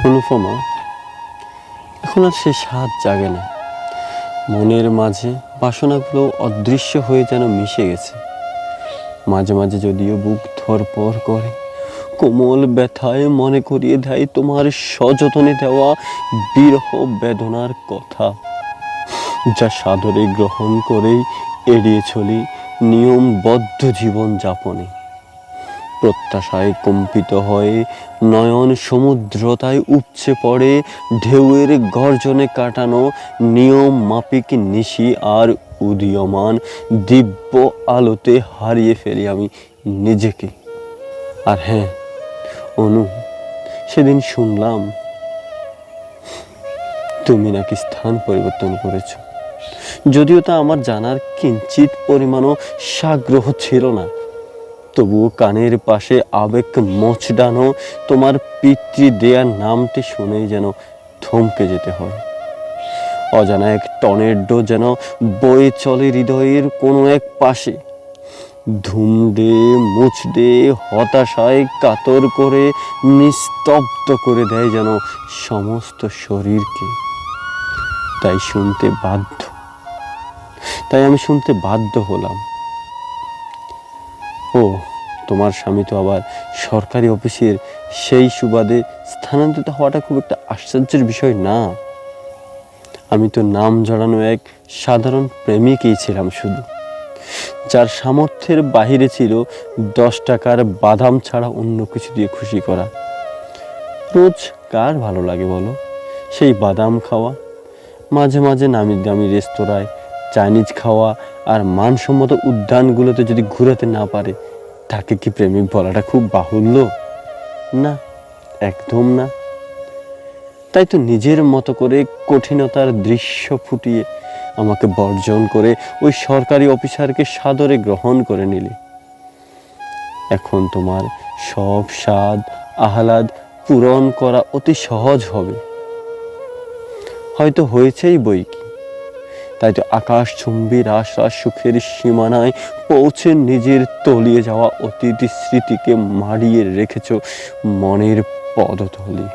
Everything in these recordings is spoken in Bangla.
অনুপমা, এখন আর সে স্বাদ জাগে না। মনের মাঝে বাসনাগুলো অদৃশ্য হয়ে যেন মিশে গেছে। মাঝে মাঝে যদিও বুক ধড়ফড় করে, কোমল ব্যথায় মনে করিয়ে দেয় তোমার সযতনে দেওয়া বিরহ বেদনার কথা, যা সাদরে গ্রহণ করেই এড়িয়ে চলি নিয়মবদ্ধ জীবন যাপনে। প্রত্যাশায় কম্পিত হয়ে নয়ন সমুদ্রতায় উপচে পড়ে ঢেউয়ের গর্জনে কাটানো নিয়ম মাফিক নিশি আর উদীয়মান দিব্য আলোতে হারিয়ে ফেলি আমি নিজেকে। আর হ্যাঁ অনু, সেদিন শুনলাম তুমি নাকি স্থান পরিবর্তন করেছ। যদিও তা আমার জানার কিঞ্চিত পরিমাণও সাগ্রহ ছিল না, তবুও কানের পাশে আবেগ মোচড়ানো তোমার পিতৃ দেয়ার নামটি শুনেই যেন থমকে যেতে হয়। অজানা এক টর্নেডো যেন বয়ে চলে হৃদয়ের কোনো এক পাশে, ধুমড়ে মুচড়ে হতাশায় কাতর করে নিস্তব্ধ করে দেয় যেন সমস্ত শরীরকে। তাই আমি শুনতে বাধ্য হলাম। ও, তোমার স্বামী তো আবার সরকারি অফিসের, সেই সুবাদে স্থানান্তরিত হওয়াটা খুব একটা আশ্চর্যের বিষয় না। আমি তো নাম জড়ানো এক সাধারণ প্রেমিকই ছিলাম শুধু, যার সামর্থ্যের বাহিরে ছিল 10 টাকার বাদাম ছাড়া অন্য কিছু দিয়ে খুশি করা। রোজ কার ভালো লাগে বলো সেই বাদাম খাওয়া, মাঝে মাঝে নামি দামি রেস্তোরাঁয় চাইনিজ খাওয়া, আর মানসম্মত উদ্যানগুলোতে যদি ঘুরাতে না পারে, তাকে কি প্রেমিক বলাটা খুব বাহুল্য? না, একদম না। তাই তো নিজের মতো করে কঠিনতার দৃশ্য ফুটিয়ে আমাকে বর্জন করে ওই সরকারি অফিসারকে সাদরে গ্রহণ করে নিলে। এখন তোমার সব স্বাদ আহ্লাদ পূরণ করা অতি সহজ হবে। হয়তো হয়েছেই বই কি, তাই তো আকাশচুম্বী রাস রাস সুখের সীমানায় পৌঁছে নিজের তলিয়ে যাওয়া অতীত স্মৃতিকে মাড়িয়ে রেখেছ মনের পদতলে।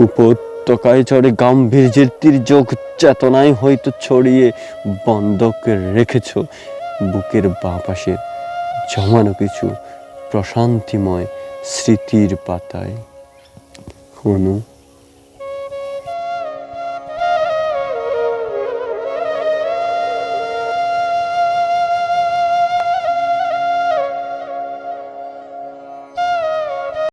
উপত্যকায় চড়ে গাম্ভীর্যের তির্যক চেতনায় হয়তো ছড়িয়ে বন্ধক রেখেছ বুকের বাঁ পাশের জমানো কিছু প্রশান্তিময় স্মৃতির পাতায়। অনু।